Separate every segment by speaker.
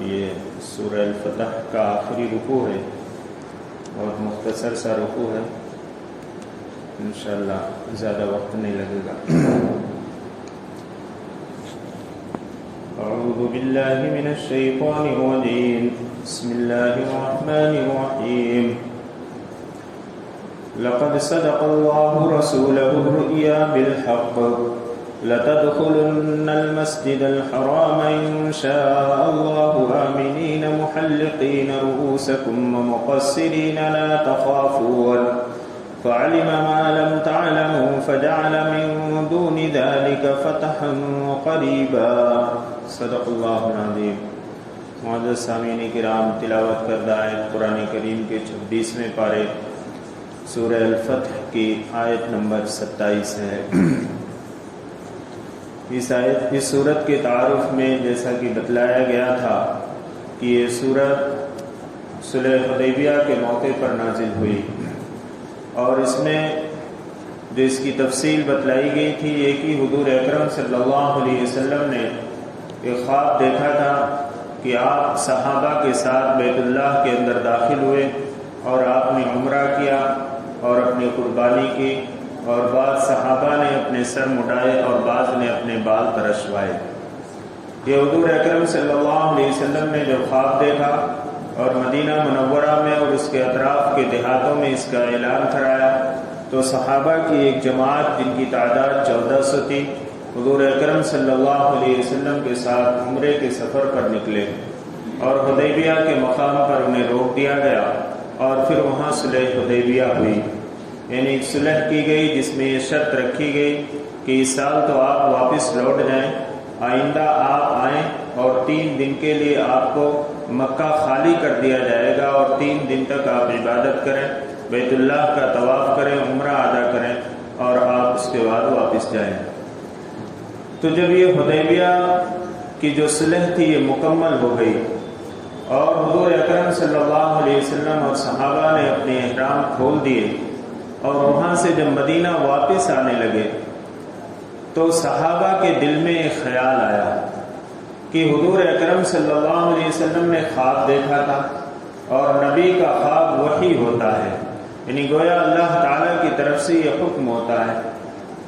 Speaker 1: یہ سورہ الفتح کا آخری رکوع ہے، بہت مختصر سا رکوع ہے، انشاءاللہ زیادہ وقت نہیں لگے گا۔ اعوذ باللہ من الشیطان الرجیم، بسم اللہ الرحمن الرحیم۔ لقد صدق اللہ رسولہ الرؤیا بالحق لتدخلن المسجد الحرام إن شاء الله آمنين محلقين رؤوسكم ومقصرين لا تخافون فعلم ما لم تعلموا فجعل من دون ذلك فتحا قريبا۔ صدق اللہ العظیم۔ معزز سامعین کرام، تلاوت کردہ آیت قرآن کریم کے 26ویں پارے سورہ الفتح کی آیت نمبر 27 ہے۔ اس سورت کے تعارف میں جیسا کہ بتلایا گیا تھا کہ یہ سورت صلح حدیبیہ کے موقع پر نازل ہوئی، اور اس میں جو اس کی تفصیل بتلائی گئی تھی یہ کہ حضور اکرم صلی اللہ علیہ وسلم نے ایک خواب دیکھا تھا کہ آپ صحابہ کے ساتھ بیت اللہ کے اندر داخل ہوئے اور آپ نے عمرہ کیا اور اپنی قربانی کی، اور بعض صحابہ نے اپنے سر مڈائے اور بعض نے اپنے بال ترشوائے۔ یہ حضور اکرم صلی اللہ علیہ وسلم نے جو خواب دیکھا اور مدینہ منورہ میں اور اس کے اطراف کے دیہاتوں میں اس کا اعلان کرایا، تو صحابہ کی ایک جماعت جن کی تعداد 1400 تھی، حضور اکرم صلی اللہ علیہ وسلم کے ساتھ عمرے کے سفر پر نکلے، اور حدیبیہ کے مقام پر انہیں روک دیا گیا، اور پھر وہاں صلح حدیبیہ ہوئی، یعنی صلح کی گئی جس میں یہ شرط رکھی گئی کہ اس سال تو آپ واپس لوٹ جائیں، آئندہ آپ آئیں اور 3 دن کے لیے آپ کو مکہ خالی کر دیا جائے گا، اور 3 دن تک آپ عبادت کریں، بیت اللہ کا طواف کریں، عمرہ ادا کریں، اور آپ اس کے بعد واپس جائیں۔ تو جب یہ حدیبیہ کی جو صلح تھی یہ مکمل ہو گئی، اور حضور اکرم صلی اللہ علیہ وسلم اور صحابہ نے اپنے احرام کھول دیے، اور وہاں سے جب مدینہ واپس آنے لگے تو صحابہ کے دل میں ایک خیال آیا کہ حضور اکرم صلی اللہ علیہ وسلم نے خواب دیکھا تھا، اور نبی کا خواب وحی ہوتا ہے، یعنی گویا اللہ تعالیٰ کی طرف سے یہ حکم ہوتا ہے،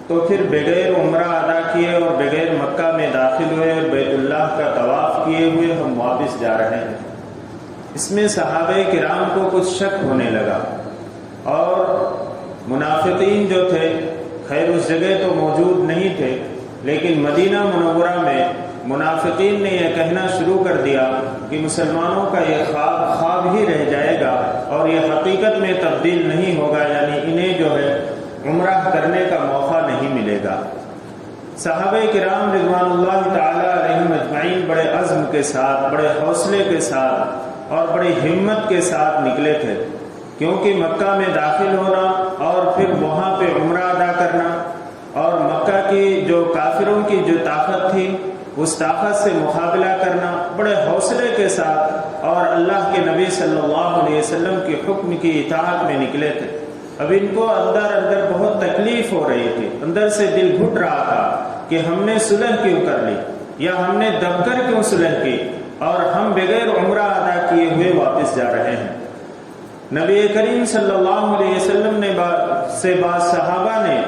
Speaker 1: تو پھر بغیر عمرہ ادا کیے اور بغیر مکہ میں داخل ہوئے اور بیت اللہ کا طواف کیے ہوئے ہم واپس جا رہے ہیں۔ اس میں صحابہ کرام کو کچھ شک ہونے لگا، اور منافقین جو تھے خیر اس جگہ تو موجود نہیں تھے، لیکن مدینہ منورہ میں منافقین نے یہ کہنا شروع کر دیا کہ مسلمانوں کا یہ خواب ہی رہ جائے گا اور یہ حقیقت میں تبدیل نہیں ہوگا، یعنی انہیں جو ہے عمرہ کرنے کا موقع نہیں ملے گا۔ صحابہ کرام رضوان اللہ تعالی علیہم اجمعین بڑے عزم کے ساتھ، بڑے حوصلے کے ساتھ اور بڑی ہمت کے ساتھ نکلے تھے، کیونکہ مکہ میں داخل ہونا اور پھر وہاں پہ عمرہ ادا کرنا، اور مکہ کی جو کافروں کی جو طاقت تھی اس طاقت سے مقابلہ کرنا، بڑے حوصلے کے ساتھ اور اللہ کے نبی صلی اللہ علیہ وسلم کے حکم کی اطاعت میں نکلے تھے۔ اب ان کو اندر اندر بہت تکلیف ہو رہی تھی، اندر سے دل گھٹ رہا تھا کہ ہم نے صلح کیوں کر لی، یا ہم نے دب کر کیوں صلح کی، اور ہم بغیر عمرہ ادا کیے ہوئے واپس جا رہے ہیں۔ نبی کریم صلی اللہ علیہ وسلم نے بعض صحابہ نے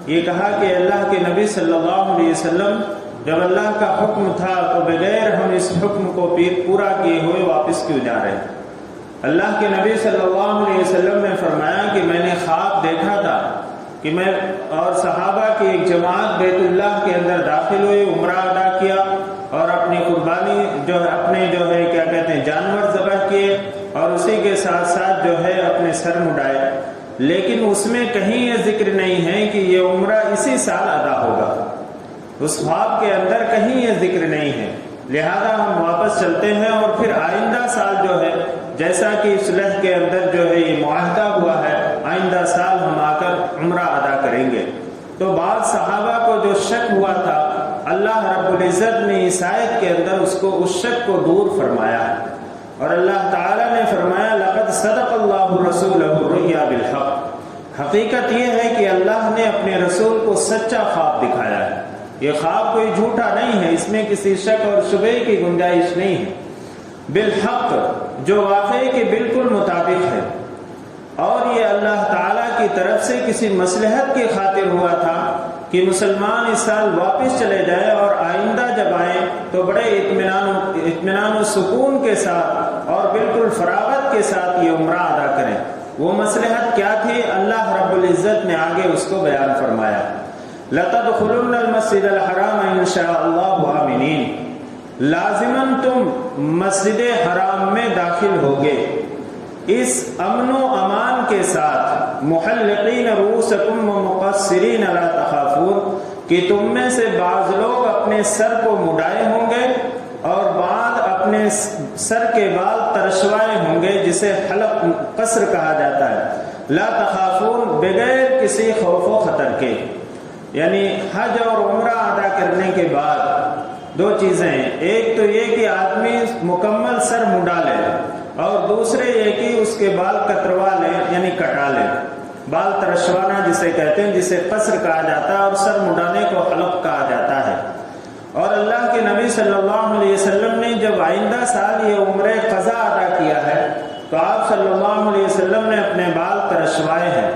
Speaker 1: یہ کہا کہ اللہ کے نبی صلی اللہ علیہ وسلم جب اللہ کا حکم تھا تو بغیر ہم اس حکم کو پورا کیے ہوئے واپس کیوں جا رہے ہیں؟ اللہ کے نبی صلی اللہ علیہ وسلم نے فرمایا کہ میں نے خواب دیکھا تھا کہ میں اور صحابہ کی ایک جماعت بیت اللہ کے اندر داخل ہوئے، عمرہ ادا کیا اور اپنی قربانی اپنے کیا کہتے ہیں جانور ذبح کیے، اور اسی کے ساتھ ساتھ جو ہے اپنے سر مڈائے، لیکن اس میں کہیں یہ ذکر نہیں ہے کہ یہ عمرہ اسی سال ادا ہوگا، اس خواب کے اندر کہیں یہ ذکر نہیں ہے، لہذا ہم واپس چلتے ہیں اور پھر آئندہ سال جو ہے جیسا کہ صلح کے اندر جو ہے یہ معاہدہ ہوا ہے، آئندہ سال ہم آ کر عمرہ ادا کریں گے۔ تو بعض صحابہ کو جو شک ہوا تھا، اللہ رب العزت نے اس آیت کے اندر اس شک کو دور فرمایا ہے، اور اللہ تعالیٰ نے فرمایا لقد صدق اللہ رسولہ الرؤیا بالحق، حقیقت یہ ہے کہ اللہ نے اپنے رسول کو سچا خواب دکھایا ہے، یہ خواب کوئی جھوٹا نہیں ہے، اس میں کسی شک اور شبہ کی گنجائش نہیں ہے۔ بالحق، جو واقعے کے بالکل مطابق ہے، اور یہ اللہ تعالیٰ کی طرف سے کسی مصلحت کی خاطر ہوا تھا کہ مسلمان اس سال واپس چلے جائیں اور آئندہ جب آئیں تو بڑے اطمینان و سکون کے ساتھ اور بالکل فراغت کے ساتھ یہ عمرہ ادا کریں۔ وہ مصلحت کیا تھی؟ اللہ رب العزت نے آگے اس کو بیان فرمایا، لَتَدْخُلُنَّ الْمَسْجِدَ الْحَرَامَ إِنْ شَاءَ اللَّهُ آمِنِينَ، لازماً تم مسجد حرام میں داخل ہوگے اس امن و امان کے ساتھ، محلقین رؤوسکم ومقصرین لا تخافون، کہ تم میں سے بعض لوگ اپنے سر کو مڈائے ہوں گے اور بعض اپنے سر کے بال ترشوائے ہوں گے، جسے حلق قصر کہا جاتا ہے، لا تخافون، بغیر کسی خوف و خطر کے۔ یعنی حج اور عمرہ ادا کرنے کے بعد دو چیزیں ہیں، ایک تو یہ کہ آدمی مکمل سر مڈا لے، اور دوسرے یہ کہ اس کے بال کتروا لے، یعنی کٹا لے، بال ترشوانا جسے کہتے ہیں، جسے قصر کہا جاتا ہے، اور سر مڈانے کو حلق کہا جاتا ہے۔ اور اللہ کے نبی صلی اللہ علیہ وسلم نے جب آئندہ سال یہ عمرہ قضا ادا کیا ہے تو آپ صلی اللہ علیہ وسلم نے اپنے بال ترشوائے ہیں۔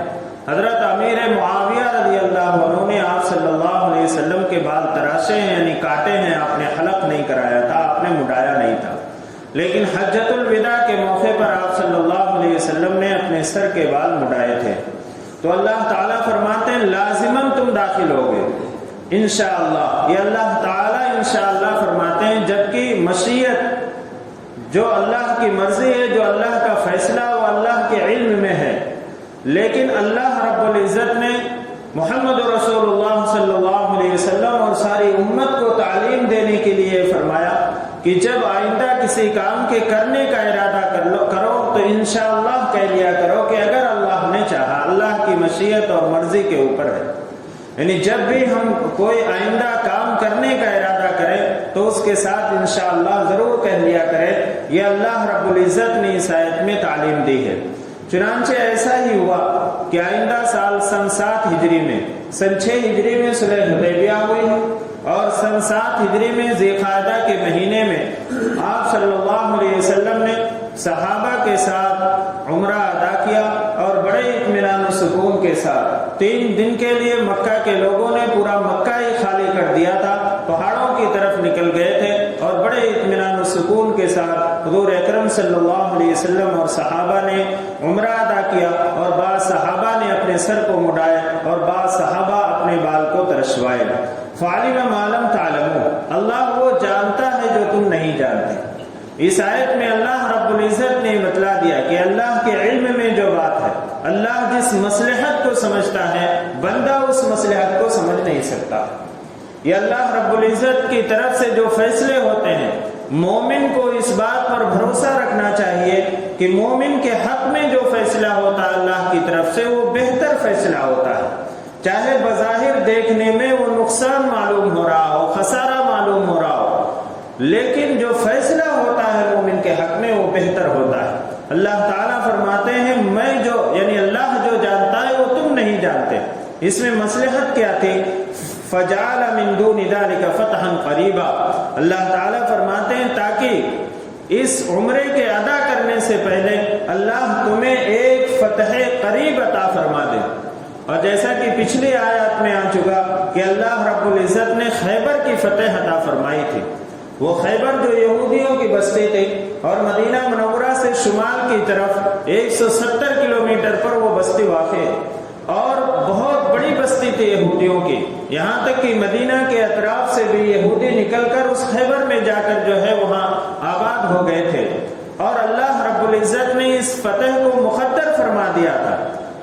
Speaker 1: حضرت امیر معاویہ رضی اللہ عنہ نے آپ صلی اللہ علیہ وسلم کے بال تراشے ہیں، یعنی کاٹے ہیں، آپ نے حلق نہیں کرایا تھا، آپ نے مڈایا نہیں تھا۔ لیکن حجۃ الوداع کے موقع پر آپ صلی اللہ علیہ وسلم نے اپنے سر کے بال مڈائے تھے۔ تو اللہ تعالیٰ فرماتے ہیں لازماً تم داخل ہوگے انشاءاللہ، یہ اللہ تعالیٰ انشاءاللہ فرماتے ہیں، جبکہ مشیت جو اللہ کی مرضی ہے، جو اللہ کا فیصلہ وہ اللہ کے علم میں ہے، لیکن اللہ رب العزت نے محمد رسول اللہ صلی اللہ علیہ وسلم اور ساری امت کو تعلیم دینے کے لیے فرمایا کہ جب آئندہ کسی کام کے کرنے کا ارادہ کرو تو انشاءاللہ کہہ لیا کرو کہ اگر اللہ نے چاہا، اللہ کی مشیت اور مرضی کے اوپر ہے۔ یعنی جب بھی ہم کوئی آئندہ کام کرنے کا ارادہ کریں تو اس کے ساتھ انشاءاللہ ضرور کہہ لیا کرے، یہ اللہ رب العزت نے اس آیت میں تعلیم دی ہے۔ چنانچہ ایسا ہی ہوا کہ آئندہ سال سن 7 ہجری میں، سن 6 ہجری میں صلح حدیبیہ ہوئی، اور سن 7 ہجری میں ذی القعدہ کے مہینے میں آپ صلی اللہ علیہ وسلم نے صحابہ کے ساتھ عمرہ ادا کیا، اور بڑے اطمینان و سکون کے ساتھ 3 دن کے لیے مکہ کے لوگوں نے پورا مکہ ہی خالی کر دیا تھا، پہاڑوں کی طرف نکل گئے تھے، اور بڑے اطمینان و سکون کے ساتھ حضور اکرم صلی اللہ علیہ وسلم اور صحابہ نے عمرہ ادا کیا، اور بعض صحابہ نے اپنے سر کو مڈائے اور بعض صحابہ اپنے بال کو ترشوائے۔ فعلم ما لم تعلموا، اللہ وہ جانتا ہے جو تم نہیں جانتے۔ اس آیت میں اللہ رب العزت نے بتلا دیا کہ اللہ کے علم میں جو بات ہے، اللہ جس مصلحت کو سمجھتا ہے بندہ اس مصلحت کو سمجھ نہیں سکتا۔ یہ اللہ رب العزت کی طرف سے جو فیصلے ہوتے ہیں، مومن کو اس بات پر بھروسہ رکھنا چاہیے کہ مومن کے حق میں جو فیصلہ ہوتا ہے اللہ کی طرف سے وہ بہتر فیصلہ ہوتا ہے، چاہے بظاہر دیکھنے میں وہ نقصان معلوم ہو رہا ہو، خسارہ معلوم ہو رہا ہو، لیکن جو فیصلہ ہوتا ہے مومن کے حق میں وہ بہتر ہوتا ہے۔ اللہ تعالیٰ فرماتے ہیں یعنی اللہ جو جانتا ہے وہ تم نہیں جانتے۔ اس میں مصلحت کیا تھی؟ فجعل من دون ذلك فتحا قریبا، اللہ تعالیٰ فرماتے ہیں تاکہ اس عمرے کے ادا کرنے سے پہلے اللہ تمہیں ایک فتح قریب عطا فرما دے۔ اور جیسا کہ پچھلی آیات میں آ چکا کہ اللہ رب العزت نے خیبر کی فتح عطا فرمائی تھی، وہ خیبر جو یہودیوں کی بستی تھی اور مدینہ منورہ سے شمال کی طرف 170 کلومیٹر پر وہ بستی واقع ہے، اور بہت بڑی بستی تھی یہودیوں کی، یہاں تک کہ مدینہ کے اطراف سے بھی یہودی نکل کر اس خیبر میں جا کر جو ہے وہاں آباد ہو گئے تھے، اور اللہ رب العزت نے اس فتح کو مقدر فرما دیا تھا۔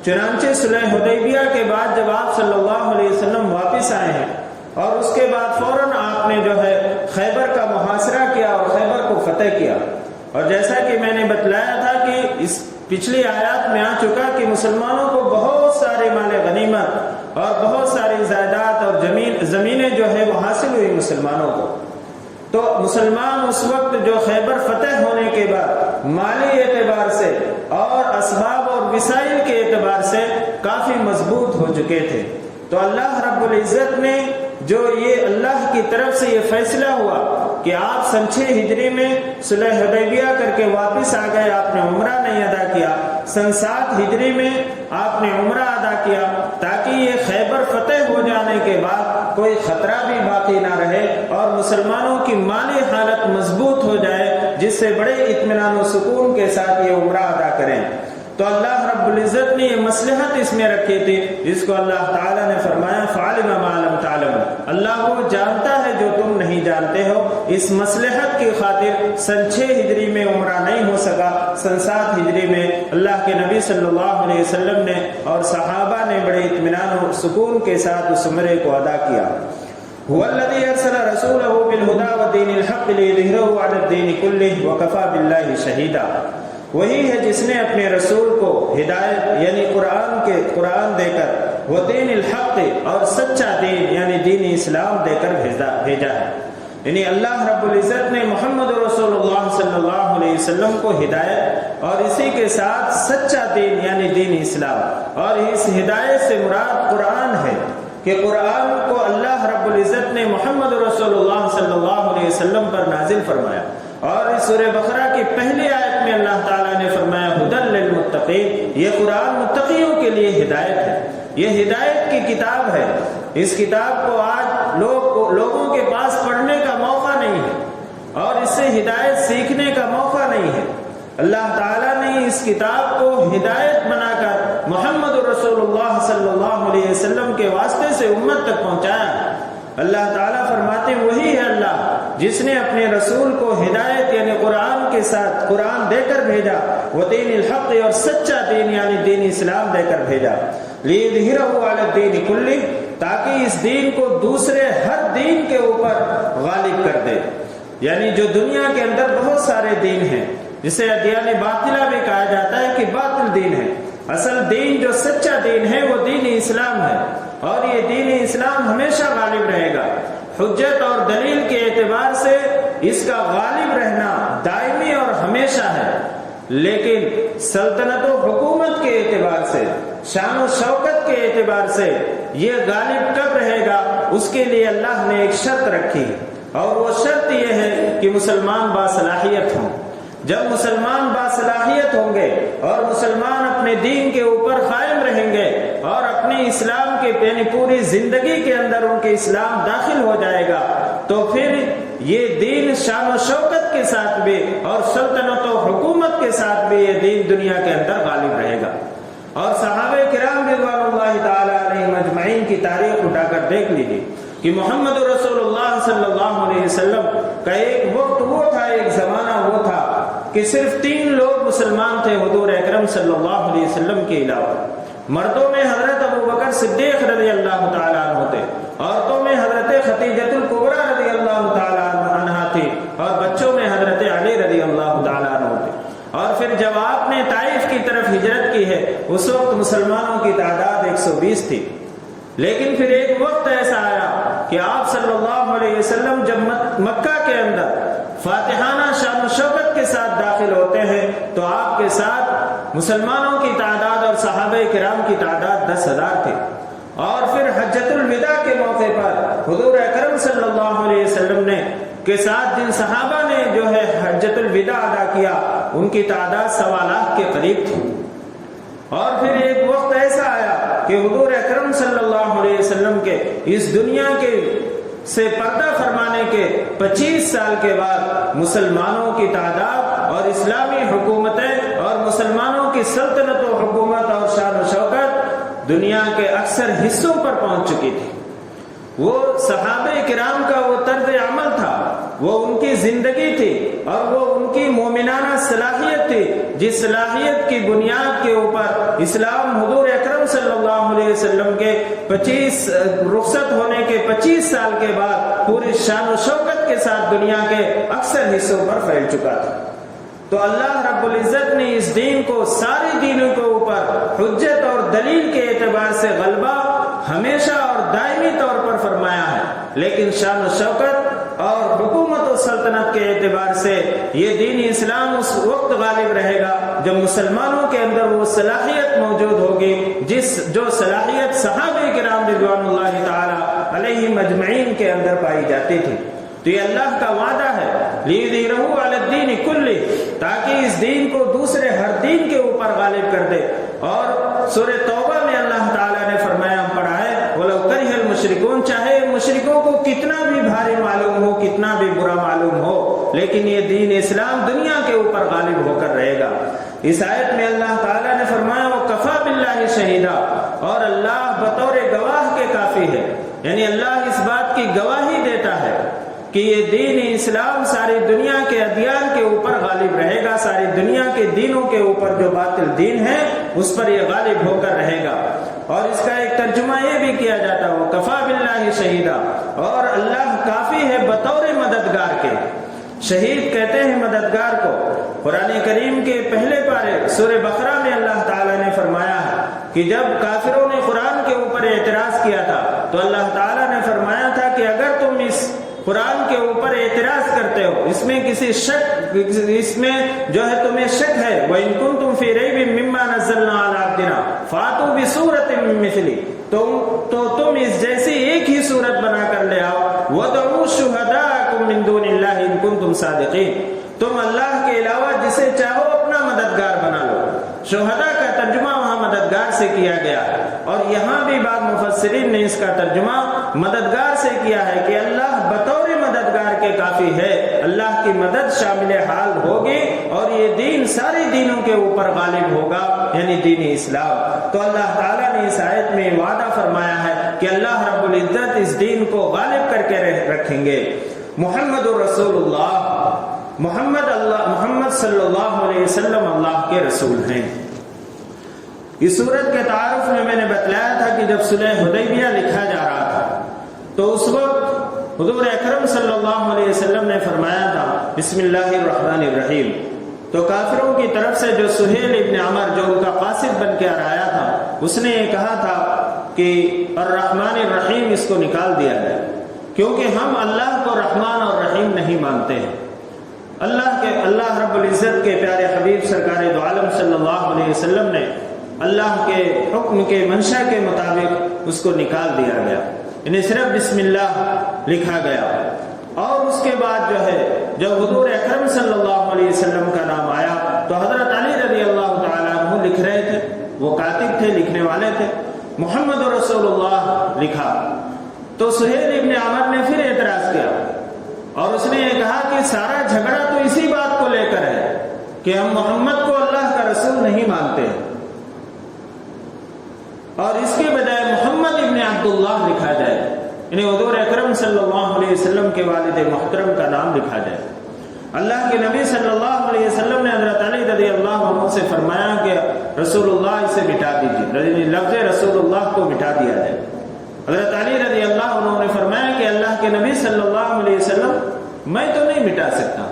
Speaker 1: چنانچہ صلح حدیبیہ کے بعد جب آپ صلی اللہ علیہ وسلم واپس آئے ہیں، اور اس کے بعد فوراً آپ نے جو ہے خیبر کا محاصرہ کیا اور خیبر کو فتح کیا، اور جیسا کہ میں نے بتلایا تھا کہ اس پچھلی آیات میں آ چکا کہ مسلمانوں کو بہت سارے مال غنیمت اور بہت ساری جائیداد اور زمینیں جو ہے وہ حاصل ہوئی مسلمانوں کو۔ تو مسلمان اس وقت جو خیبر فتح ہونے کے بعد مالی اعتبار سے اور اسباب اور وسائل کے اعتبار سے کافی مضبوط ہو چکے تھے۔ تو اللہ رب العزت نے جو یہ اللہ کی طرف سے یہ فیصلہ ہوا کہ آپ سن 6 ہجری میں صلح حدیبیہ کر کے واپس آ گئے، آپ نے عمرہ نہیں ادا کیا، سن 7 ہجری میں آپ نے عمرہ ادا کیا تاکہ یہ خیبر فتح ہو جانے کے بعد کوئی خطرہ بھی باقی نہ رہے اور مسلمانوں کی مالی حالت مضبوط ہو جائے، جس سے بڑے اطمینان و سکون کے ساتھ یہ عمرہ ادا کریں۔ تو اللہ رب العزت نے یہ مصلحت اس میں رکھی تھی، جس کو اللہ تعالیٰ نے فرمایا فَعَلِمَ مَا لَمْ تَعْلَمُوا، اللہ وہ جانتا ہے جو تم نہیں جانتے ہو۔ اس مصلحت کی خاطر سن 6 ہجری میں عمرہ نہیں ہو سکا، سن 7 ہجری میں اللہ کے نبی صلی اللہ علیہ وسلم نے اور صحابہ نے بڑے اطمینان و سکون کے ساتھ اس عمرے کو ادا کیا۔ هو الذي ارسل رسوله بالهدى ودين الحق ليظهره على الدين كله وكفى بالله شهيدا، وہی ہے جس نے اپنے رسول کو ہدایت یعنی قرآن دے کر وہ دین الحق اور سچا دین یعنی دین اسلام دے کر بھیجا ہے۔ یعنی اللہ رب العزت نے محمد رسول اللہ صلی اللہ علیہ وسلم کو ہدایت اور اسی کے ساتھ سچا دین یعنی دین اسلام، اور اس ہدایت سے مراد قرآن ہے کہ قرآن کو اللہ رب العزت نے محمد رسول اللہ صلی اللہ علیہ وسلم پر نازل فرمایا، اور اس سورہ بقرہ کی پہلی آیت میں اللہ تعالیٰ نے فرمایا ھدی للمتقین، یہ قرآن متقیوں کے لیے ہدایت ہے، یہ ہدایت کی کتاب ہے۔ اس کتاب کو آج لوگوں کے پاس پڑھنے کا موقع نہیں ہے اور اس سے ہدایت سیکھنے کا موقع نہیں ہے۔ اللہ تعالیٰ نے اس کتاب کو ہدایت بنا کر محمد رسول اللہ صلی اللہ علیہ وسلم کے واسطے سے امت تک پہنچایا۔ اللہ تعالیٰ فرماتے ہیں وہی ہے اللہ جس نے اپنے رسول کو ہدایت یعنی قرآن کے ساتھ قرآن دے کر بھیجا، وہ دین الحق اور سچا دین یعنی دین اسلام دے کر بھیجا، لیظہرہ علی الدین کلہ، تاکہ اس دین کو دوسرے ہر دین کے اوپر غالب کر دے۔ یعنی جو دنیا کے اندر بہت سارے دین ہیں، جسے ادیان باطلہ بھی کہا جاتا ہے کہ باطل دین ہے، اصل دین جو سچا دین ہے وہ دین اسلام ہے، اور یہ دین اسلام ہمیشہ غالب رہے گا۔ حجت اور دلیل کے اعتبار سے اس کا غالب رہنا دائمی اور ہمیشہ ہے، لیکن سلطنت و حکومت کے اعتبار سے، شان و شوکت کے اعتبار سے یہ غالب کب رہے گا، اس کے لیے اللہ نے ایک شرط رکھی ہے، اور وہ شرط یہ ہے کہ مسلمان باصلاحیت ہوں۔ جب مسلمان باصلاحیت ہوں گے اور مسلمان اپنے دین کے اوپر قائم رہیں گے اور اپنے اسلام کے یعنی پوری زندگی کے اندر ان کے اسلام داخل ہو جائے گا، تو پھر یہ دین شان و شوکت کے ساتھ بھی اور سلطنت و حکومت کے ساتھ بھی یہ دین دنیا کے اندر غالب رہے گا۔ اور صحابہ کرام رضوان اللہ تعالی علیہم اجمعین کی تاریخ اٹھا کر دیکھ لیجیے کہ محمد رسول اللہ صلی اللہ علیہ وسلم کا ایک وقت وہ تھا، ایک زمانہ وہ تھا کہ صرف 3 لوگ مسلمان تھے حضور اکرم صلی اللہ علیہ وسلم کے علاوہ۔ مردوں میں حضرت ابوبکر صدیق رضی اللہ تعالیٰ عنہ تھے، عورتوں میں حضرت خدیجہ الکبریٰ رضی اللہ تعالیٰ عنہ تھی، اور بچوں میں حضرت علی رضی اللہ تعالیٰ عنہ تھے۔ اور پھر جب آپ نے طائف کی طرف ہجرت کی ہے اس وقت مسلمانوں کی تعداد 120 تھی، لیکن پھر ایک وقت ایسا آیا کہ آپ صلی اللہ علیہ وسلم جب مکہ کے اندر فاتحانہ شان و شوکت کے ساتھ داخل ہوتے ہیں تو آپ کے ساتھ مسلمانوں کی تعداد اور صحابہ کرام کی تعداد 10,000 تھی۔ اور پھر حجۃ الوداع کے موقع پر حضور اکرم صلی اللہ علیہ وسلم نے کے ساتھ جن صحابہ نے جو ہے حجۃ الوداع ادا کیا ان کی تعداد 1.25 لاکھ کے قریب تھی۔ اور پھر ایک وقت ایسا آیا کہ حضور اکرم صلی اللہ علیہ وسلم کے اس دنیا کے سے پردہ فرمانے کے 25 سال کے بعد مسلمانوں کی تعداد اور اسلامی حکومتیں اور مسلمانوں کی سلطنت و حکومت اور شان و شوکت دنیا کے اکثر حصوں پر پہنچ چکی تھی۔ وہ صحابہ کرام کا وہ طرز عمل تھا، وہ ان کی زندگی تھی، اور وہ ان کی مومنانہ صلاحیت تھی، جس صلاحیت کی بنیاد کے اوپر اسلام حضور اکرم صلی اللہ علیہ وسلم کے 25 رخصت ہونے کے 25 سال کے بعد پوری شان و شوکت کے ساتھ دنیا کے اکثر حصوں پر پھیل چکا تھا۔ تو اللہ رب العزت نے اس دین کو ساری دینوں کے اوپر حجت اور دلیل کے اعتبار سے غلبہ ہمیشہ اور دائمی طور پر فرمایا ہے، لیکن شان و شوکت اور حکومت و سلطنت کے اعتبار سے یہ دین اسلام اس وقت غالب رہے گا جب مسلمانوں کے اندر وہ صلاحیت موجود ہوگی جو صلاحیت صحابہ کرام رضوان اللہ تعالی علیہم اجمعین کے اندر پائی جاتی تھی۔ تو یہ اللہ کا وعدہ ہے لِيُظْهِرَهُ عَلَى الدِّينِ كُلِّهِ، تاکہ اس دین کو دوسرے ہر دین کے اوپر غالب کر دے۔ اور سورہ توبہ میں اللہ تعالیٰ نے فرمایا، ہم پڑھا ہے وَلَوْ كَرِهَ الْمُشْرِكُونَ، چاہے مشرکوں کو کتنا بھی بھاری معلوم ہو، کتنا بھی برا معلوم ہو، لیکن یہ دین اسلام دنیا کے اوپر غالب ہو کر رہے گا۔ اس آیت میں اللہ تعالیٰ نے فرمایا وَكَفَى بِاللَّهِ شَهِيدًا، اور اللہ بطور گواہ کے کافی ہے، یعنی اللہ اس بات کی گواہی دیتا ہے کہ یہ دین اسلام ساری دنیا کے ادیان کے اوپر غالب رہے گا، ساری دنیا کے دینوں کے اوپر جو باطل دین ہے اس پر یہ غالب ہو کر رہے گا۔ اور اس کا ایک ترجمہ یہ بھی کیا جاتا ہے وَكَفَى بِاللَّهِ شَهِيدًا، اور اللہ کافی ہے بطور مددگار کے۔ شہید کہتے ہیں مددگار کو۔ قرآن کریم کے پہلے پارے سورہ بقرہ میں اللہ تعالیٰ نے فرمایا ہے کہ جب کافروں نے قرآن کے اوپر اعتراض کیا تھا تو اللہ تعالیٰ نے فرمایا تھا کہ اگر تم اس قرآن کے اوپر اعتراض کرتے ہو، اس میں کسی شک، اس میں جو ہے تمہیں شک ہے، وَإِن كُنتُمْ فِي رَيْبٍ مِّمَّا نَزَّلْنَا عَلَىٰ عَبْدِنَا فَأْتُوا بِسُورَةٍ مِّن مِّثْلِهِ، تو تم اس جیسی ایک ہی صورت بنا کر لے آؤ، وَادْعُوا شُهَدَاءَكُم مِّن دُونِ اللَّهِ إِن كُنتُمْ صَادِقِينَ، تم اللہ کے علاوہ جسے چاہو اپنا مددگار بنا لو۔ شہداء کا ترجمہ وہاں مددگار سے کیا گیا، اور یہاں بھی بعض مفسرین نے اس کا ترجمہ مددگار سے کیا ہے کہ اللہ بطور مددگار کے کافی ہے، اللہ کی مدد شامل حال ہوگی اور یہ دین سارے دینوں کے اوپر غالب ہوگا، یعنی دین اسلام۔ تو اللہ تعالیٰ نے اس آیت میں وعدہ فرمایا ہے کہ اللہ رب العزت اس دین کو غالب کر کے رکھیں گے۔ محمد رسول اللہ، محمد صلی اللہ علیہ وسلم اللہ کے رسول ہیں۔ اس سورت کے تعارف میں میں نے بتلایا تھا کہ جب صلح حدیبیہ لکھا جا رہا تھا تو اس وقت حضور اکرم صلی اللہ علیہ وسلم نے فرمایا تھا بسم اللہ الرحمن الرحیم، تو کافروں کی طرف سے جو سہیل ابن عمر جو ان کا قاصد بن کے آیا تھا، اس نے یہ کہا تھا کہ الرحمن الرحیم اس کو نکال دیا جائے، کیونکہ ہم اللہ کو رحمان اور رحیم نہیں مانتے ہیں۔ اللہ رب العزت کے پیارے حبیب سرکار دو عالم صلی اللہ علیہ وسلم نے اللہ کے حکم کے منشا کے مطابق اس کو نکال دیا گیا، انہیں صرف بسم اللہ لکھا گیا۔ اور اس کے بعد جو ہے جب حضور اکرم صلی اللہ علیہ وسلم کا نام آیا تو حضرت علی رضی اللہ تعالیٰ عنہ لکھ رہے تھے، وہ کاتب تھے، لکھنے والے تھے، محمد رسول اللہ لکھا۔ تو سہیل ابن عمر نے پھر اعتراض کیا اور اس نے یہ کہا کہ سارا جھگڑا تو اسی بات کو لے کر ہے کہ ہم محمد کو اللہ کا رسول نہیں مانتے، اور اس کے بجائے محمد ابن عبداللہ لکھا جائے، انہیں حضور اکرم صلی اللہ علیہ وسلم کے والد محترم کا نام لکھا جائے۔ اللہ کے نبی صلی اللہ علیہ وسلم نے حضرت علی رضی اللہ عنہ سے فرمایا کہ رسول اللہ اسے مٹا دیجیے، لفظ رسول اللہ کو مٹا دیا جائے۔ حضرت علی رضی اللہ عنہ نے فرمایا کہ اللہ کے نبی صلی اللہ علیہ وسلم میں تو نہیں مٹا سکتا،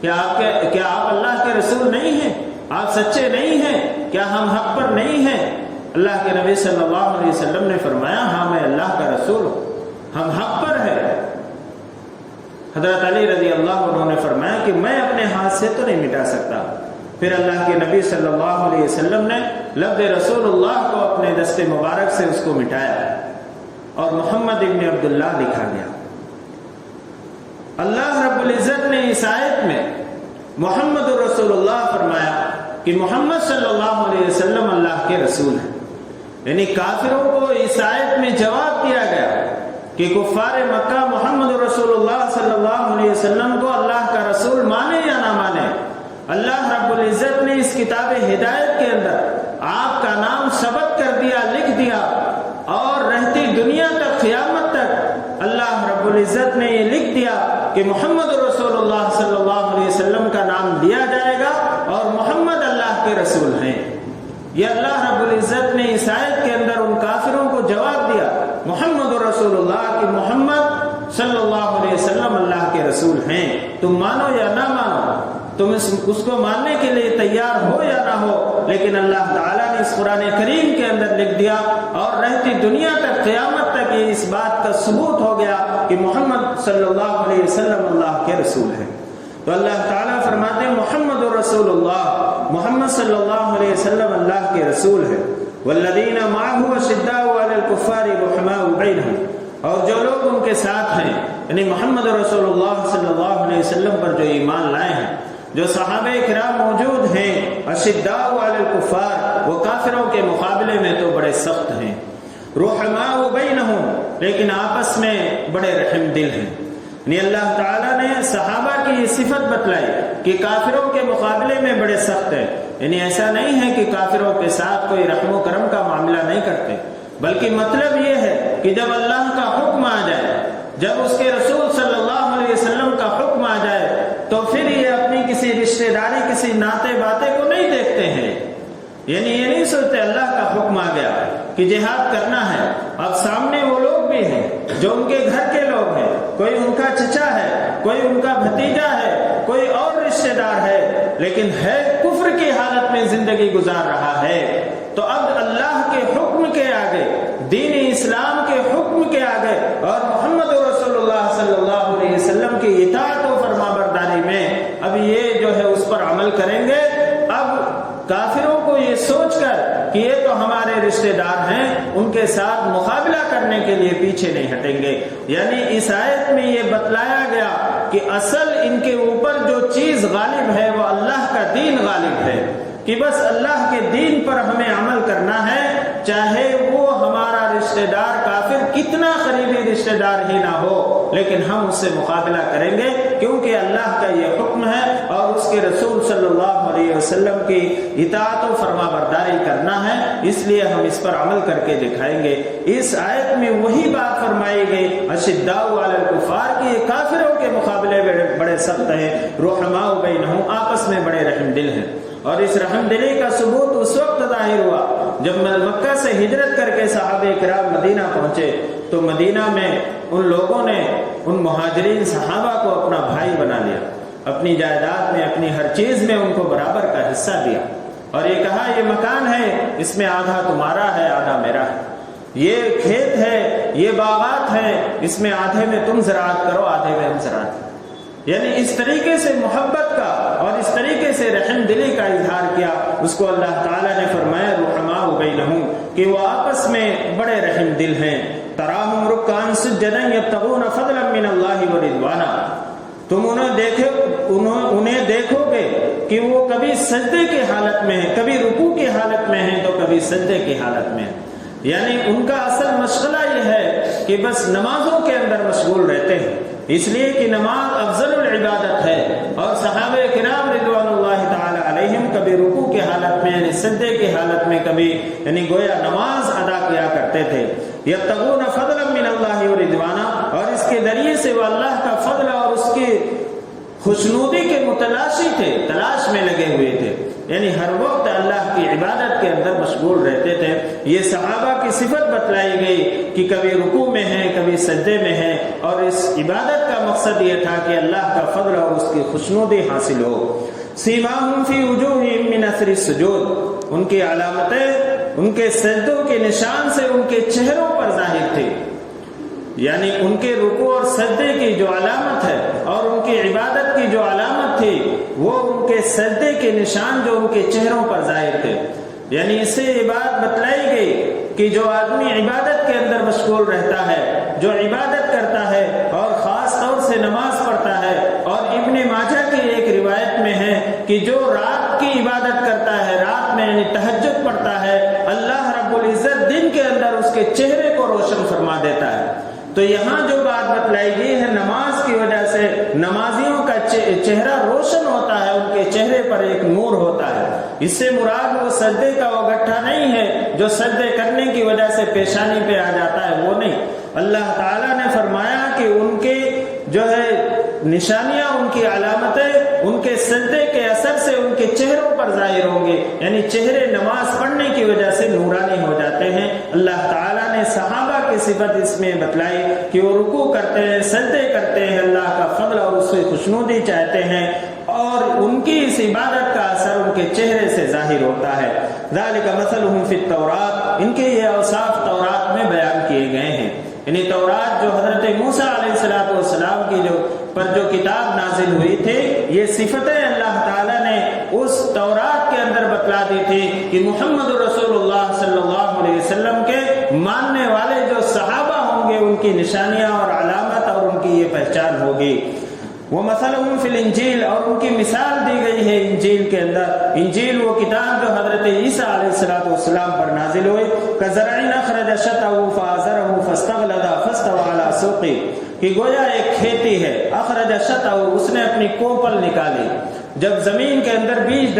Speaker 1: کیا آپ اللہ کے رسول نہیں ہیں؟ آپ سچے نہیں ہیں؟ کیا ہم حق پر نہیں ہیں؟ اللہ کے نبی صلی اللہ علیہ وسلم نے فرمایا ہاں میں اللہ کا رسول ہوں، ہم حق پر ہیں۔ حضرت علی رضی اللہ عنہ نے فرمایا کہ میں اپنے ہاتھ سے تو نہیں مٹا سکتا۔ پھر اللہ کے نبی صلی اللہ علیہ وسلم نے لفظ رسول اللہ کو اپنے دست مبارک سے اس کو مٹایا اور محمد ابن عبداللہ لکھا گیا۔ اللہ رب العزت نے اس آیت میں محمد رسول اللہ فرمایا کہ محمد صلی اللہ علیہ وسلم اللہ کے رسول ہیں، یعنی کافروں کو اس آیت میں جواب دیا گیا کہ کفار مکہ محمد رسول اللہ صلی اللہ علیہ وسلم کو اللہ کا رسول مانے یا نہ مانے، اللہ رب العزت نے اس کتاب ہدایت کے اندر آپ کا نام ثبت کر دیا، لکھ دیا، اور رہتی دنیا تک قیامت تک اللہ رب العزت نے یہ لکھ دیا کہ محمد رسول اللہ صلی اللہ علیہ وسلم کا نام لیا جائے گا اور محمد اللہ کے رسول ہیں۔ یہ اللہ رب العزت نے اس آیت کے اندر ان کافروں کو جواب دیا محمد رسول اللہ کہ محمد صلی اللہ علیہ وسلم اللہ کے رسول ہیں، تم مانو یا نہ مانو، تم اس کو ماننے کے لیے تیار ہو یا نہ ہو، لیکن اللہ تعالیٰ نے اس قرآن کریم کے اندر لکھ دیا اور رہتی دنیا تک قیامت تک یہ اس بات کا ثبوت ہو گیا کہ محمد صلی اللہ علیہ وسلم اللہ کے رسول ہیں۔ تو اللہ تعالیٰ فرماتے ہیں محمد رسول اللہ، محمد صلی اللہ علیہ وسلم اللہ کے رسول ہیں۔ والذین معه اشداء علی الکفار رحماء بینہم، اور جو لوگ ان کے ساتھ ہیں یعنی محمد رسول اللہ صلی اللہ علیہ وسلم پر جو ایمان لائے ہیں، جو صحابہ کرام موجود ہیں، اشداء علی الکفار، وہ کافروں کے مقابلے میں تو بڑے سخت ہیں، رحماء بینہم، لیکن آپس میں بڑے رحم دل ہیں۔ یعنی اللہ تعالیٰ نے صحابہ کی یہ صفت بتلائی کہ کافروں کے مقابلے میں بڑے سخت ہیں، یعنی ایسا نہیں ہے کہ کافروں کے ساتھ کوئی رحم و کرم کا معاملہ نہیں کرتے، بلکہ مطلب یہ ہے کہ جب اللہ کا حکم آ جائے، جب اس کے رسول صلی اللہ علیہ وسلم کا حکم آ جائے تو پھر یہ اپنی کسی رشتہ داری، کسی ناطے باتے کو نہیں دیکھتے ہیں، یعنی یہ نہیں سوچتے اللہ کا حکم آ گیا کہ جہاد کرنا ہے، اب سامنے وہ لوگ بھی ہیں جو ان کے گھر کے لوگ ہیں، کوئی ان کا چچا ہے، کوئی ان کا بھتیجا ہے، کوئی اور رشتہ دار ہے، لیکن ہے کفر کی حالت میں زندگی گزار رہا ہے، تو اب اللہ کے حکم کے آگے، دین اسلام کے حکم کے آگے اور محمد رسول اللہ صلی اللہ علیہ وسلم کی اطاعت و فرما برداری میں اب یہ جو ہے اس پر عمل کریں گے۔ اب کافروں کو یہ سوچ کر کہ یہ تو ہمارے رشتہ دار ہیں، ان کے ساتھ مقابلہ کرنے کے لیے پیچھے نہیں ہٹیں گے۔ یعنی اس آیت میں یہ بتلایا گیا کہ اصل ان کے اوپر جو چیز غالب ہے وہ اللہ کا دین غالب ہے، کہ بس اللہ کے دین پر ہمیں عمل کرنا ہے، چاہے وہ ہمارا رشتہ دار کافر کتنا قریبی رشتہ دار ہی نہ ہو، لیکن ہم اس سے مقابلہ کریں گے، کیونکہ اللہ کا یہ حکم ہے اور اس کے رسول صلی اللہ علیہ وسلم کی اطاعت و فرما برداری کرنا ہے، اس لیے ہم اس پر عمل کر کے دکھائیں گے۔ اس آیت میں وہی بات فرمائی گئی اشداء علی الکفار کی، یہ کافروں کے مقابلے بڑے سخت ہیں، رحماء بینہم، آپس میں بڑے رحم دل ہیں۔ اور اس رحم دلی کا ثبوت اس وقت ظاہر ہوا جب مکہ سے ہجرت کر کے صحابہ کرام مدینہ پہنچے، تو مدینہ میں ان لوگوں نے ان مہاجرین صحابہ کو اپنا بھائی بنا لیا، اپنی جائیداد میں، اپنی ہر چیز میں ان کو برابر کا حصہ دیا، اور یہ کہا یہ مکان ہے، اس میں آدھا تمہارا ہے، آدھا میرا ہے، یہ کھیت ہے، یہ باغات ہیں، اس میں آدھے میں تم زراعت کرو، آدھے میں ہم زراعت کرو۔ یعنی اس طریقے سے محبت کا اور اس طریقے سے رحم دلی کا اظہار کیا، اس کو اللہ تعالیٰ نے فرمایا رحماء بینہم، کہ وہ آپس میں بڑے رحم دل ہیں۔ تراہم رکعا سجدا یبتغون فضلا من اللہ ورضوانا، تم انہیں دیکھو گے کہ وہ کبھی سجدے کی حالت میں ہیں، کبھی رکوع کی حالت میں ہیں تو کبھی سجدے کی حالت میں ہیں، یعنی ان کا اصل مشغلہ یہ ہے کہ بس نمازوں کے اندر مشغول رہتے ہیں، اس لیے کہ نماز افضل العبادت ہے، اور صحابہ کرام رضوان اللہ تعالی علیہم کبھی رکوع کی حالت میں، یعنی سجدے کی حالت میں، کبھی یعنی گویا نماز ادا کیا کرتے تھے۔ یبتغون فضلا من اللہ ورضوانا، اور اس کے ذریعے سے وہ اللہ کا فضل اور اس کی خوشنودی کے متلاشی تھے، تلاش میں لگے ہوئے تھے، یعنی ہر وقت اللہ کی عبادت کے اندر مشغول رہتے تھے۔ یہ صحابہ کی صفت بتلائی گئی کہ کبھی رکوع میں ہیں، کبھی سجدے میں ہیں، اور اس عبادت کا مقصد یہ تھا کہ اللہ کا فضل اور اس کی خوشنودی حاصل ہو۔ سیماہم فی وجوہہم من اثر السجود، ان کی علامتیں ان کے سجدوں کے نشان سے ان کے چہروں پر ظاہر تھی، یعنی ان کے رکوع اور سجدے کی جو علامت ہے اور ان کی عبادت کی جو علامت تھی وہ ان کے سجدے کے نشان جو ان کے چہروں پر ظاہر تھے۔ یعنی اس سے یہ بات بتلائی گئی کہ جو آدمی عبادت کے اندر مشغول رہتا ہے، جو عبادت کرتا ہے اور خاص طور سے نماز پڑھتا ہے، اور ابن ماجہ کی ایک روایت میں ہے کہ جو رات کی عبادت کرتا ہے، رات میں یعنی تہجد پڑھتا ہے، اللہ رب العزت دن کے اندر اس کے چہرے کو روشن فرما دیتا ہے۔ تو یہاں جو بات بتلائی گئی ہے نماز کی وجہ سے نمازیوں کا چہرہ روشن ہوتا ہے، ان کے چہرے پر ایک نور ہوتا ہے، اس سے مراد وہ سجدے کا وہ گٹھا نہیں ہے جو سجدے کرنے کی وجہ سے پیشانی پہ آ جاتا ہے، وہ نہیں۔ اللہ تعالیٰ نے فرمایا کہ ان کے جو ہے نشانیاں، ان کی علامتیں ان کے سجدے کے اثر سے ان کے چہروں پر ظاہر ہوں گے، یعنی چہرے نماز پڑھنے کی وجہ سے نورانی ہو جاتے ہیں۔ اللہ تعالیٰ نے صحابہ کی صفت اس میں بتلائی کہ وہ رکوع کرتے ہیں، سجدے کرتے ہیں، اللہ کا فضل اور اس سے خوشنودی چاہتے ہیں، اور ان کی اس عبادت کا اثر ان کے چہرے سے ظاہر ہوتا ہے۔ ذالک مثلہم فی التوراۃ، ان کے یہ اوصاف تورات میں بیان کیے گئے ہیں، یعنی تورات جو حضرت موسیٰ علیہ السلام کی پر جو کتاب نازل ہوئی تھی، یہ صفتیں اللہ تعالیٰ نے اس تورات کے اندر بتلا دی تھی کہ محمد رسول اللہ صلی اللہ علیہ وسلم کے ماننے والے جو صحابہ ہوں ہوں گے، ان کی نشانیاں اور علامت اور ان کی یہ پہچان ہوگی۔ وَمَثَلُهُمْ فِي الْإِنْجِيلِ، اور ان کی مثال دی گئی ہے انجیل کے اندر۔ انجیل وہ کتاب جو حضرت عیسیٰ علیہ السلام پر نازل ہوئی۔ كَزَرْعٍ أَخْرَجَ شَطْأَهُ فَآزَرَهُ فَاسْتَغْلَظَ فَاسْتَوَىٰ عَلَىٰ سُوقِهِ، کہ گویا ایک کھیتی ہے، اخرج شطأه، اس نے اپنی کوپل نکالی۔ جب زمین کے اندر بیج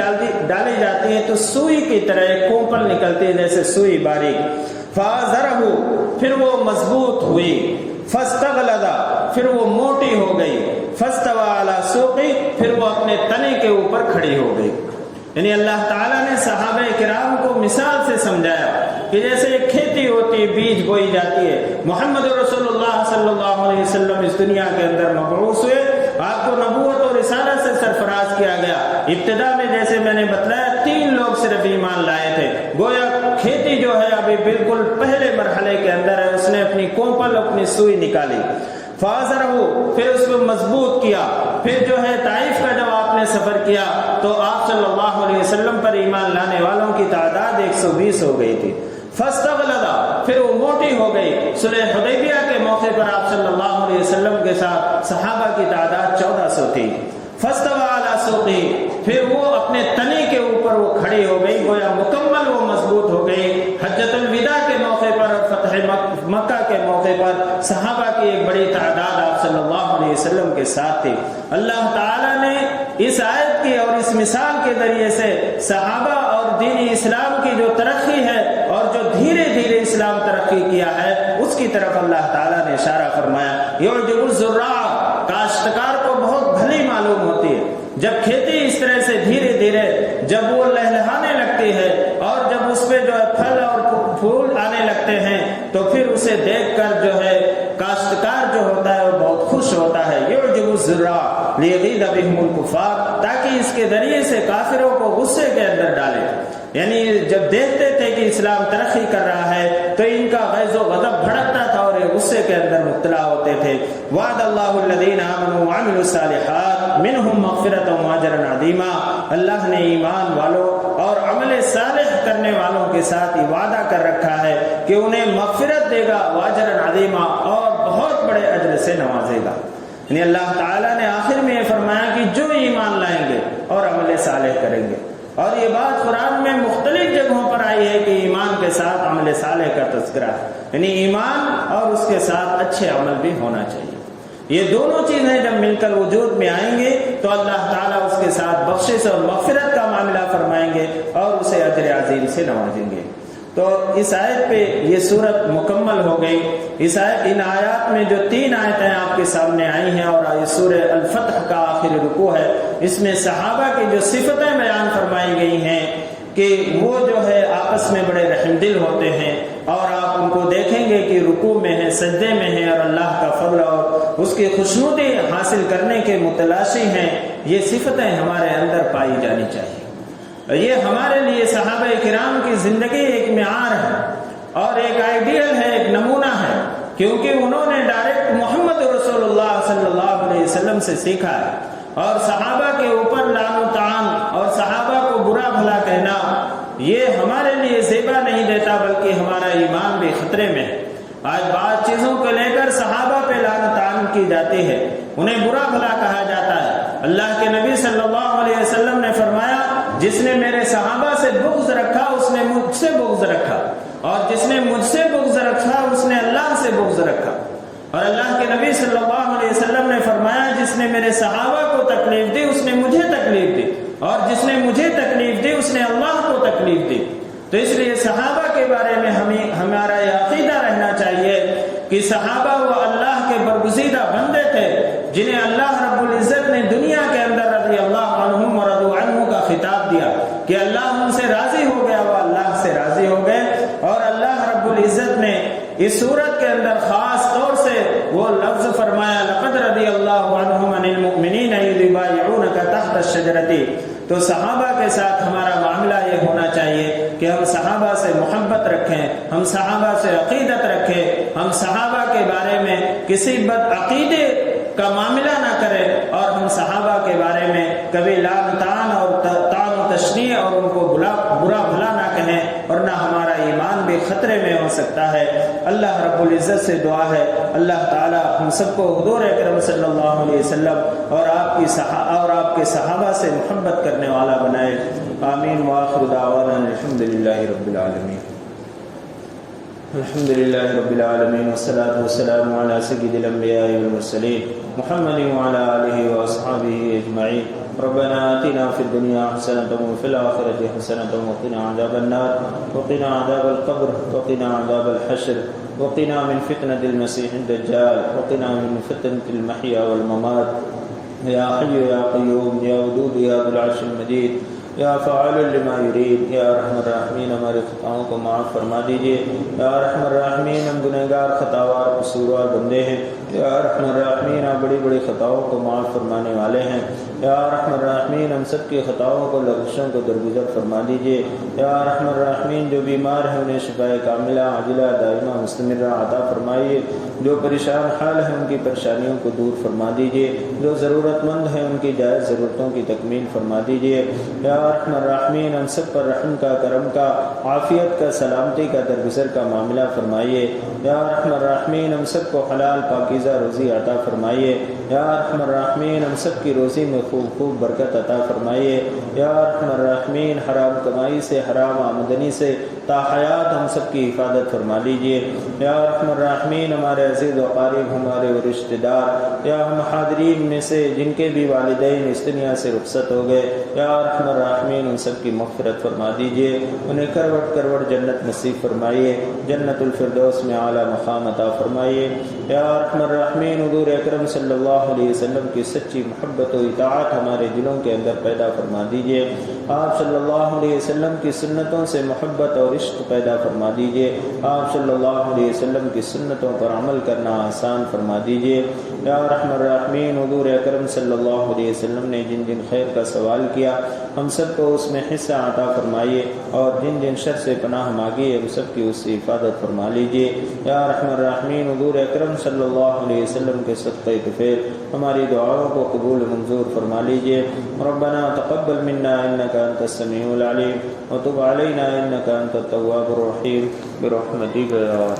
Speaker 1: ڈالی جاتی ہے تو سوئی کی طرح ایک کوپل نکلتی ہے، جیسے سوئی باریک۔ فَآزَرَهُ، پھر وہ مضبوط ہوئی۔ فَاسْتَغْلَظَ، پھر وہ موٹی ہو گئی۔ فَاسْتَوَىٰ عَلَىٰ سُوقِهِ، پھر وہ اپنے تنے کے اوپر کھڑی ہو گئی۔ یعنی اللہ تعالیٰ نے صحابہ کرام کو مثال سے سمجھایا کہ جیسے ایک کھیتی ہوتی ہے، بیج بوئی جاتی ہے۔ محمد رسول اللہ صلی اللہ علیہ وسلم اس دنیا کے اندر مبعوث ہوئے، آپ کو نبوت اور رسالت سے سرفراز کیا گیا۔ ابتدا میں جیسے میں نے بتلایا 3 لوگ صرف ایمان لائے تھے۔ گویا کھیتی جو ہے ابھی بالکل پہلے مرحلے کے اندر ہے، اس نے اپنی کوپل، اپنی سوئی نکالی۔ فَآزَرَهُ، پھر اس کو مضبوط کیا۔ پھر جو ہے طائف کا جب آپ نے سفر کیا تو آپ صلی اللہ علیہ وسلم پر ایمان لانے والوں کی تعداد 120 ہو گئی تھی۔ فَاسْتَغْلَظَ، پھر وہ موٹی ہو گئی۔ صلح حدیبیہ کے موقع پر آپ صلی اللہ علیہ وسلم کے ساتھ صحابہ کی تعداد 1400 تھی۔ فَاسْتَوَىٰ عَلَىٰ سُوقِهِ، پھر وہ اپنے تنے کے اوپر وہ کھڑی ہو گئی، گویا مکمل وہ مضبوط ہو گئی۔ حجۃ الوداع کے موقع پر اور فتح مکہ کے موقع پر صحابہ کی ایک بڑی تعداد آپ صلی اللہ علیہ وسلم کے ساتھ تھی۔ اللہ تعالیٰ نے اس آیت کی اور اس مثال کے ذریعے سے صحابہ اور دین اسلام کی جو ترقی ہے اور جو دھیرے دھیرے اسلام ترقی کیا ہے اس کی طرف اللہ تعالیٰ نے اشارہ فرمایا۔ یعجب الزراع، کاشتکار کو بہت بھلی معلوم ہوتی ہے جب کھیتی اس طرح سے دھیرے دھیرے جب وہ لہلہانے لگتی ہے اور جب اس پہ جو ہے پھل اور پھول آنے لگتے ہیں تو پھر اسے دیکھ کر جو ہے کاشتکار جو ہوتا ہے وہ بہت خوش ہوتا ہے۔ یعجب الزراع لیغیظ بہم الکفار، تاکہ اس کے ذریعے سے کافروں کو غصے کے اندر ڈالے۔ یعنی جب دیکھتے تھے کہ اسلام ترقی کر رہا ہے تو ان کا غیظ و غضب بھڑکتا تھا اور یہ غصے کے اندر مبتلا ہوتے تھے۔ وعد اللہ الذین آمنوا وعملوا الصالحات منہم مغفرۃ واجرا عظیما، اللہ نے ایمان والوں اور عمل صالح کرنے والوں کے ساتھ یہ وعدہ کر رکھا ہے کہ انہیں مغفرت دے گا، واجرا عظیما، اور بہت بڑے اجر سے نوازے گا۔ یعنی اللہ تعالیٰ نے آخر میں یہ فرمایا کہ جو ایمان لائیں گے اور عمل صالح کریں گے، اور یہ بات قرآن میں مختلف جگہوں پر آئی ہے کہ ایمان کے ساتھ عمل صالح کا تذکرہ ہے، یعنی ایمان اور اس کے ساتھ اچھے عمل بھی ہونا چاہیے۔ یہ دونوں چیزیں جب مل کر وجود میں آئیں گے تو اللہ تعالیٰ اس کے ساتھ بخشش اور مغفرت کا معاملہ فرمائیں گے اور اسے اجر عظیم سے نوازیں گے۔ تو اس آیت پہ یہ صورت مکمل ہو گئی۔ ان آیات میں جو 3 آیتیں آپ کے سامنے آئی ہیں اور یہ سورہ الفتح کا آخری رکوع ہے، اس میں صحابہ کی جو صفتیں بیان فرمائی گئی ہیں کہ وہ جو ہے آپس میں بڑے رحم دل ہوتے ہیں، اور آپ ان کو دیکھیں گے کہ رکوع میں ہیں، سجدے میں ہیں، اور اللہ کا فضل اور اس کی خوشنودی حاصل کرنے کے متلاشی ہیں۔ یہ صفتیں ہمارے اندر پائی جانی چاہیے۔ یہ ہمارے لیے صحابہ کرام کی زندگی ایک معیار ہے اور ایک آئیڈیل ہے، ایک نمونہ ہے، کیونکہ انہوں نے ڈائریکٹ محمد رسول اللہ صلی اللہ علیہ وسلم سے سیکھا ہے، اور صحابہ کے اوپر لعن و طعن اور صحابہ کو برا بھلا کہنا یہ ہمارے لیے زیبا نہیں دیتا، بلکہ ہمارا ایمان بھی خطرے میں ہے۔ آج بعض چیزوں کو لے کر صحابہ پہ لعن و طعن کی جاتی ہے، انہیں برا بھلا کہا جاتا ہے۔ اللہ کے نبی صلی اللہ علیہ وسلم نے فرمایا، جس نے میرے صحابہ سے بغض رکھا اس نے مجھ سے بغض رکھا، اور جس نے مجھ سے بغض رکھا اس نے اللہ سے بغض رکھا۔ اور اللہ کے نبی صلی اللہ علیہ وسلم نے فرمایا، جس نے میرے صحابہ کو تکلیف دی اس نے مجھے تکلیف دی، اور جس نے مجھے تکلیف دی اس نے اللہ کو تکلیف دی۔ تو اس لیے صحابہ کے بارے میں ہمارا یہ عقیدہ رہنا چاہیے کہ صحابہ وہ اللہ کے برگزیدہ بندے تھے جنہیں اللہ رب العزت نے دنیا کے اندر رضی اللہ عنہم ورضوا عنہ کا خطاب دیا کہ اللہ ان سے راضی ہو گیا، وہ اللہ سے راضی ہو گئے۔ اور اللہ رب العزت نے اس صورت کے اندر خاص طور سے وہ لفظ فرمایا، لقد رضی اللہ عنہم عن المؤمنین اذ یبایعونک تحت الشجرۃ۔ تو صحابہ کے ساتھ ہمارا معاملہ یہ ہونا چاہیے کہ ہم صحابہ سے محبت رکھیں، ہم صحابہ سے عقیدت رکھیں، ہم صحابہ کے بارے میں کسی بد عقیدے کا معاملہ نہ کریں، اور ہم صحابہ کے بارے میں کبھی لعن طعن اور طعن و تشنیع اور ان کو برا بھلا نہ کہیں، اور نہ ہمارا ایمان بھی خطرے میں ہو سکتا ہے۔ اللہ رب العزت سے دعا ہے اللہ تعالی ہم سب کو حضور اکرم صلی اللہ علیہ وسلم اور آپ کے صحابہ سے محبت کرنے والا بنائے۔ آمین وآخر دعوانا الحمدللہ رب العالمین۔ الحمد للہ رب العالمین والصلاة والسلام علی سید الانبیاء والمرسلین محمد وعلی آلہ واصحابہ اجمعین۔ ربنا آتنا فی الدنیا حسنۃ وفی الآخرۃ حسنۃ وقنا عذاب النار وقنا عذاب القبر وقنا عذاب الحشر وقنا من فتنة المسیح الدجال وقنا من فتنة المحیا والممات یا حی یا قیوم یا ودود یا ذو العرش المجید یا فعال لما یرید۔ یا ارحم الراحمین ہمارے خطاؤں کو معاف فرما دیجیے۔ یا ارحم الراحمین ہم گنہگار خطاوار قصوروار بندے ہیں۔ یا ارحم الراحمین آپ بڑی بڑی خطاؤں کو معاف فرمانے والے ہیں۔ یا ارحم الراحمین ہم سب کی خطاؤں کو لغزشوں کو درگزر فرما دیجیے۔ یا ارحم الراحمین جو بیمار ہیں انہیں شفائے کاملہ عاجلہ دائمہ مستمرہ عطا فرمائیے۔ جو پریشان حال ہیں ان کی پریشانیوں کو دور فرما دیجیے۔ جو ضرورت مند ہیں ان کی جائز ضرورتوں کی تکمیل فرما دیجیے۔ یا ارحم الراحمین ہم سب پر رحم کا، کرم کا، عافیت کا، سلامتی کا، درگزر کا معاملہ فرمائیے۔ یا ارحم الراحمین ہم سب کو حلال پاکیزہ روزی عطا فرمائیے۔ یا ارحم الراحمین ہم سب کی روزی میں خوب خوب برکت عطا فرمائیے۔ یا ارحم الراحمین حرام کمائی سے، حرام آمدنی سے تا حیات ہم سب کی حفاظت فرما لیجیے۔ یا ارحم الراحمین ہمارے عزیز و قارب، ہمارے رشتہ دار یا ہم حاضرین میں سے جن کے بھی والدین اس دنیا سے رخصت ہو گئے، یا ارحم الراحمین ان سب کی مغفرت فرما دیجیے۔ انہیں کروٹ کروٹ جنت نصیب فرمائیے، جنت الفردوس میں اعلیٰ مقام عطا فرمائیے۔ یا ارحم الراحمین حضور اکرم صلی اللہ علیہ وسلم کی سچی محبت و اطاعت ہمارے دلوں کے اندر پیدا فرما دیجیے۔ آپ صلی اللہ علیہ وسلم کی سنتوں سے محبت اور عشق پیدا فرما دیجیے۔ آپ صلی اللہ علیہ وسلم کی سنتوں پر عمل کرنا آسان فرما دیجیے۔ یا ارحم الراحمین حضور اکرم صلی اللہ علیہ وسلم نے جن جن خیر کا سوال کیا ہم سب کو اس میں حصہ عطا فرمائیے، اور جن جن شر سے پناہ مانگی ہم سب کی اس سے حفاظت فرما لیجیے۔ یا ارحم الراحمین حضور اکرم صلی اللہ علیہ وسلم کے صدقہ طفیل ہماری دعاؤں کو قبول منظور فرما لیجیے۔ ربنا تقبل منا انک انت السمیع العلیم وتب علینا انک انت التواب الرحیم برحمتک یا